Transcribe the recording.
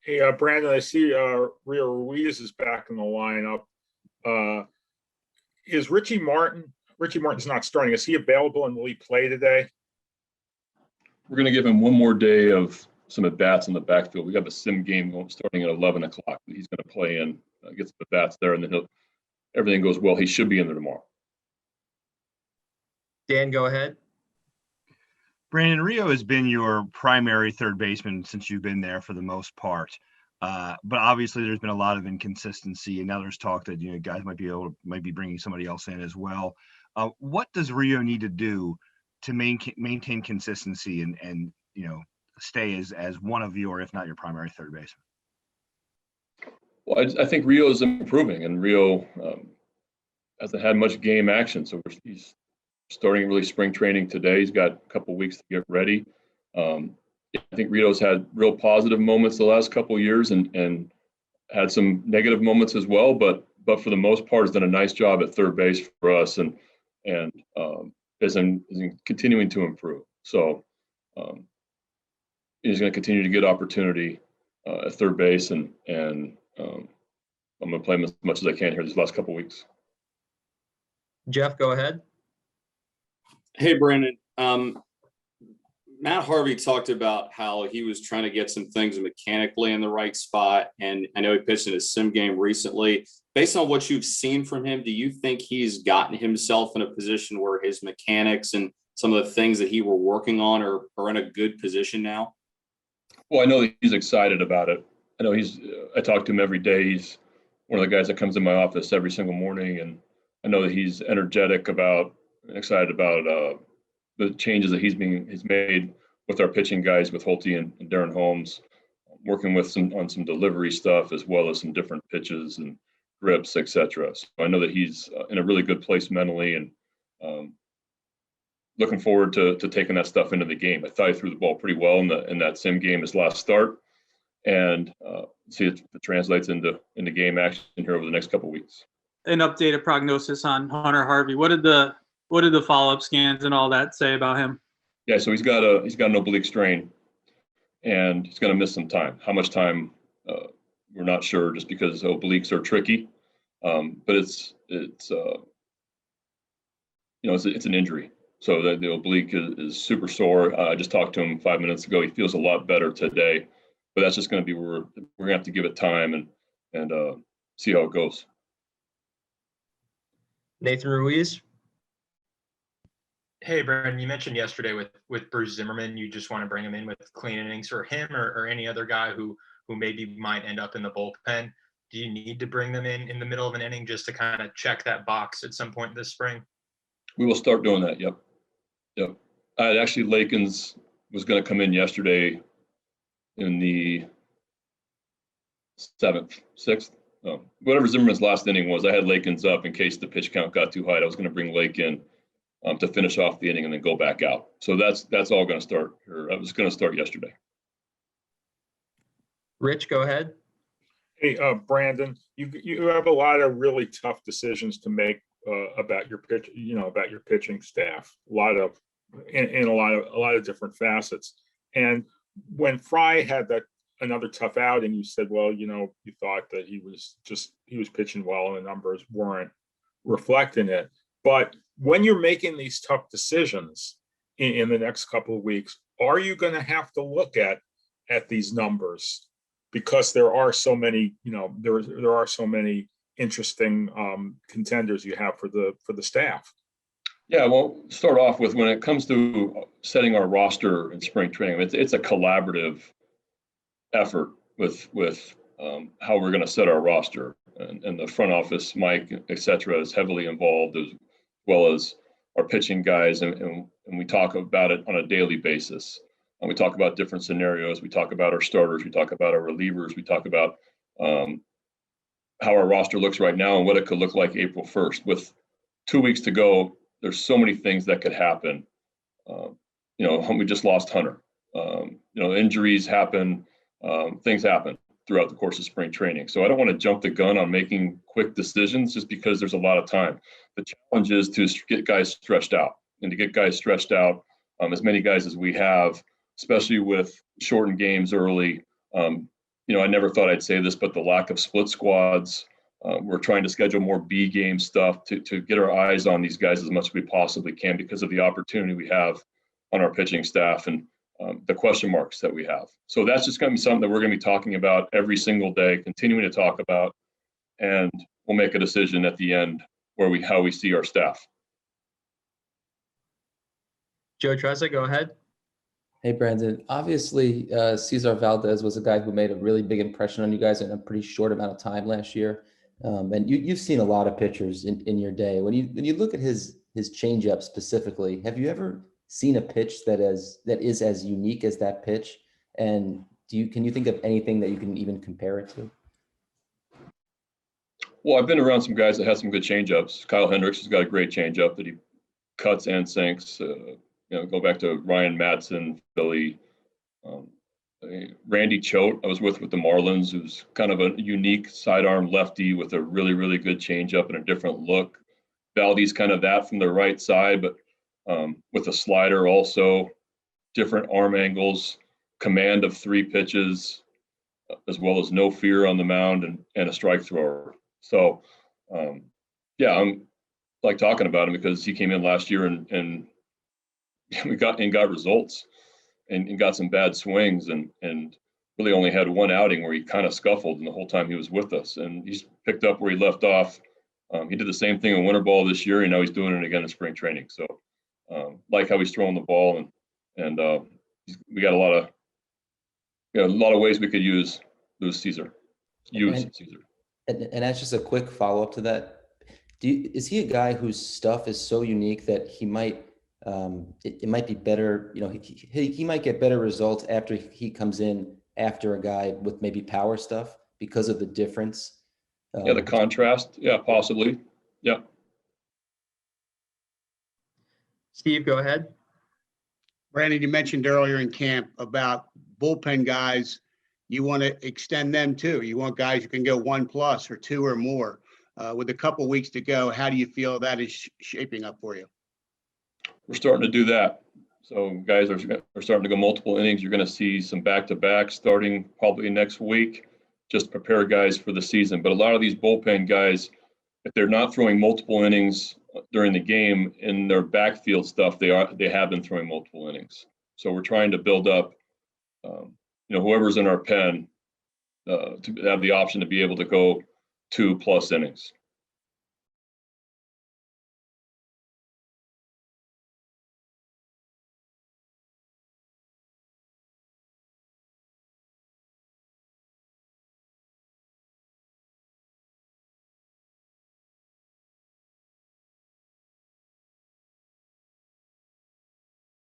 Hey, Brandon, I see Rio Ruiz is back in the lineup. Uh, is Richie Martin? Richie Martin's not starting. Is he available and will he play today? We're going to give him one more day of some at bats in the backfield. We have a sim game starting at 11 o'clock. He's going to play in, get some at bats there, and then everything goes well. He should be in there tomorrow. Dan, go ahead. Brandon, Rio has been your primary third baseman since you've been there for the most part. But obviously there's been a lot of inconsistency, and now there's talk that, guys might be bringing somebody else in as well. What does Rio need to do to maintain consistency and stay as one of your, if not your primary third baseman? Well, I think Rio is improving, and Rio hasn't had much game action, so he's starting really spring training today. He's got a couple weeks to get ready. I think Rio's had real positive moments the last couple of years and had some negative moments as well, but for the most part has done a nice job at third base for us and is continuing to improve. So he's going to continue to get opportunity at third base, and I'm going to play him as much as I can here these last couple of weeks. Jeff, go ahead. Hey, Brandon. Matt Harvey talked about how he was trying to get some things mechanically in the right spot, and I know he pitched in a sim game recently. Based on what you've seen from him, do you think he's gotten himself in a position where his mechanics and some of the things that he were working on are in a good position now? Well, I know that he's excited about it. I know I talk to him every day. He's one of the guys that comes in my office every single morning, and I know that he's energetic excited about the changes that he's made with our pitching guys, with Holte and Darren Holmes, working with on some delivery stuff as well as some different pitches and grips, etc. So I know that he's in a really good place mentally, and looking forward to taking that stuff into the game. I thought he threw the ball pretty well in that sim game his last start, and see if it translates into game action here over the next couple of weeks. An updated prognosis on Hunter Harvey. What did the follow-up scans and all that say about him? Yeah, so he's got an oblique strain, and he's going to miss some time. How much time, we're not sure, just because obliques are tricky. But it's an injury. So the oblique is super sore. I just talked to him 5 minutes ago. He feels a lot better today, but that's just going to be where we're going to have to give it time and see how it goes. Nathan Ruiz. Hey, Brandon, you mentioned yesterday with Bruce Zimmerman, you just want to bring him in with clean innings for him or any other guy who maybe might end up in the bullpen. Do you need to bring them in the middle of an inning just to kind of check that box at some point this spring? We will start doing that. Yep. Actually, Lakins was going to come in yesterday in the 7th, 6th, whatever Zimmerman's last inning was. I had Lakins up in case the pitch count got too high. I was going to bring Lake in to finish off the inning and then go back out. So that's all going to start, or I was going to start yesterday. Rich, go ahead. Hey, Brandon, you have a lot of really tough decisions to make about your pitch, about your pitching staff. A lot of different facets. And when Fry had another tough outing, you said, well, you thought that he was pitching well and the numbers weren't reflecting it. But when you're making these tough decisions in the next couple of weeks, are you going to have to look at these numbers? Because there are so many, there are so many interesting contenders you have for the staff. Yeah, well, start off with, when it comes to setting our roster in spring training, it's a collaborative effort with how we're going to set our roster, and the front office, Mike, et cetera, is heavily involved, as well as our pitching guys, and we talk about it on a daily basis. And we talk about different scenarios. We talk about our starters. We talk about our relievers. We talk about how our roster looks right now and what it could look like April 1st. With 2 weeks to go, there's so many things that could happen. We just lost Hunter. Injuries happen. Things happen throughout the course of spring training. So I don't want to jump the gun on making quick decisions just because there's a lot of time. The challenge is to get guys stretched out, and to get guys stretched out, as many guys as we have, especially with shortened games early, I never thought I'd say this, but the lack of split squads. We're trying to schedule more B game stuff to get our eyes on these guys as much as we possibly can because of the opportunity we have on our pitching staff and the question marks that we have. So that's just going to be something that we're going to be talking about every single day, continuing to talk about, and we'll make a decision at the end how we see our staff. Joe Trezza, go ahead. Hey, Brandon. Obviously, Cesar Valdez was a guy who made a really big impression on you guys in a pretty short amount of time last year. And you've seen a lot of pitchers in your day. When you look at his changeup specifically, have you ever seen a pitch that is as unique as that pitch? And can you think of anything that you can even compare it to? Well, I've been around some guys that have some good changeups. Kyle Hendricks has got a great changeup that he cuts and sinks. Go back to Ryan Madsen, Philly. Randy Choate, I was with the Marlins, who's kind of a unique sidearm lefty with a really, really good changeup and a different look. Valdez kind of that from the right side, but with a slider also, different arm angles, command of 3 pitches, as well as no fear on the mound and a strike thrower. So, I'm like talking about him because he came in last year and we got results and got some bad swings and really only had one outing where he kind of scuffled and the whole time he was with us. And he's picked up where he left off. He did the same thing in winter ball this year, and now he's doing it again in spring training. So like how he's throwing the ball and we got a lot of ways we could use Cesar. Cesar. And that's just a quick follow-up to that. Is he a guy whose stuff is so unique that he might it might be better, he might get better results after he comes in after a guy with maybe power stuff because of the difference? The contrast. Yeah, possibly. Yeah. Steve, go ahead. Brandon, you mentioned earlier in camp about bullpen guys. You want to extend them too. You want guys who can go 1+ or 2 or more. With a couple weeks to go, how do you feel that is shaping up for you? We're starting to do that. So guys are starting to go multiple innings. You're going to see some back-to-back starting probably next week, just to prepare guys for the season. But a lot of these bullpen guys, if they're not throwing multiple innings during the game in their backfield stuff, they have been throwing multiple innings. So we're trying to build up, whoever's in our pen to have the option to be able to go 2+ innings.